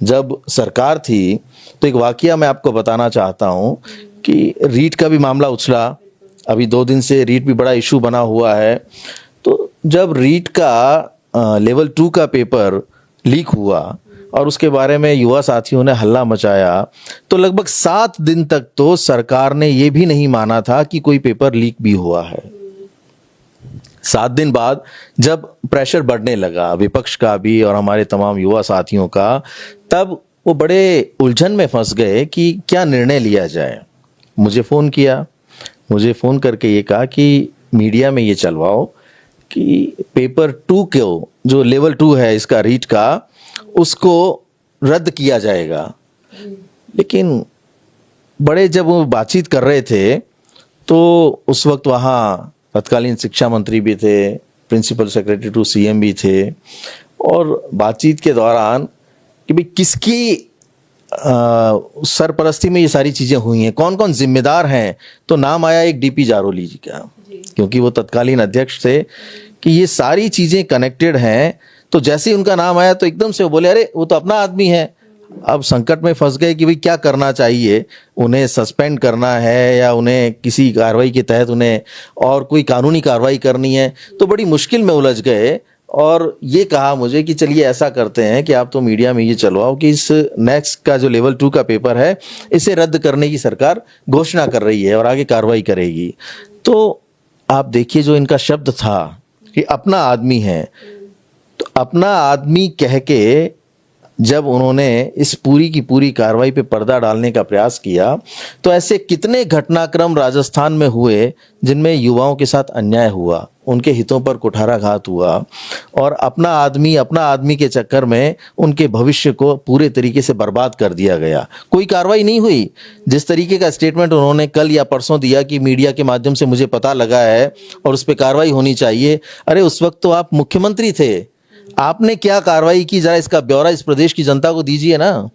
जब सरकार थी तो एक वाकया मैं आपको बताना चाहता हूँ कि रीट का भी मामला उछला। अभी 2 दिन से रीट भी बड़ा इशू बना हुआ है। तो जब रीट का लेवल 2 का पेपर लीक हुआ और उसके बारे में युवा साथियों ने हल्ला मचाया, तो लगभग 7 दिन तक तो सरकार ने ये भी नहीं माना था कि कोई पेपर लीक भी हुआ है। 7 दिन बाद जब प्रेशर बढ़ने लगा विपक्ष का भी और हमारे तमाम युवा साथियों का, तब वो बड़े उलझन में फंस गए कि क्या निर्णय लिया जाए। मुझे फ़ोन करके ये कहा कि मीडिया में ये चलवाओ कि पेपर 2 को, जो लेवल 2 है इसका रीट का, उसको रद्द किया जाएगा। लेकिन बड़े जब वो बातचीत कर रहे थे तो उस वक्त वहाँ तत्कालीन शिक्षा मंत्री भी थे, प्रिंसिपल सेक्रेटरी टू सीएम भी थे, और बातचीत के दौरान कि भाई किसकी सरपरस्ती में ये सारी चीज़ें हुई हैं, कौन कौन जिम्मेदार हैं, तो नाम आया एक डीपी जारोली जी का, क्योंकि वो तत्कालीन अध्यक्ष थे, कि ये सारी चीज़ें कनेक्टेड हैं। तो जैसे ही उनका नाम आया तो एकदम से वो बोले अरे वो तो अपना आदमी है। अब संकट में फंस गए कि भाई क्या करना चाहिए, उन्हें सस्पेंड करना है या उन्हें किसी कार्रवाई के तहत उन्हें और कोई कानूनी कार्रवाई करनी है। तो बड़ी मुश्किल में उलझ गए और ये कहा मुझे कि चलिए ऐसा करते हैं कि आप तो मीडिया में ये चलवाओ कि इस नेक्स्ट का जो लेवल 2 का पेपर है इसे रद्द करने की सरकार घोषणा कर रही है और आगे कार्रवाई करेगी। तो आप देखिए जो इनका शब्द था कि अपना आदमी है, तो अपना आदमी कह के जब उन्होंने इस पूरी की पूरी कार्रवाई पे पर्दा डालने का प्रयास किया, तो ऐसे कितने घटनाक्रम राजस्थान में हुए जिनमें युवाओं के साथ अन्याय हुआ, उनके हितों पर कुठाराघात हुआ और अपना आदमी के चक्कर में उनके भविष्य को पूरे तरीके से बर्बाद कर दिया गया। कोई कार्रवाई नहीं हुई। जिस तरीके का स्टेटमेंट उन्होंने कल या परसों दिया कि मीडिया के माध्यम से मुझे पता लगा है और उस पर कार्रवाई होनी चाहिए, अरे उस वक्त तो आप मुख्यमंत्री थे, आपने क्या कार्रवाई की, जरा इसका ब्यौरा इस प्रदेश की जनता को दीजिए ना।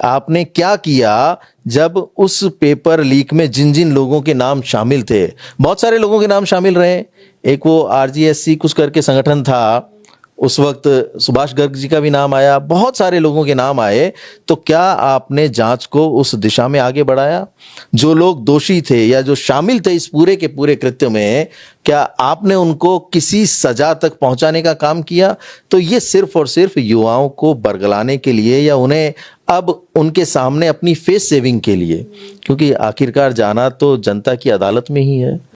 आपने क्या किया जब उस पेपर लीक में जिन जिन लोगों के नाम शामिल थे, बहुत सारे लोगों के नाम शामिल रहे। एक वो आरजीएससी कुछ करके संगठन था, उस वक्त सुभाष गर्ग जी का भी नाम आया, बहुत सारे लोगों के नाम आए। तो क्या आपने जांच को उस दिशा में आगे बढ़ाया? जो लोग दोषी थे या जो शामिल थे इस पूरे के पूरे कृत्य में, क्या आपने उनको किसी सजा तक पहुंचाने का काम किया? तो ये सिर्फ और सिर्फ युवाओं को बरगलाने के लिए या उन्हें अब उनके सामने अपनी फेस सेविंग के लिए, क्योंकि आखिरकार जाना तो जनता की अदालत में ही है।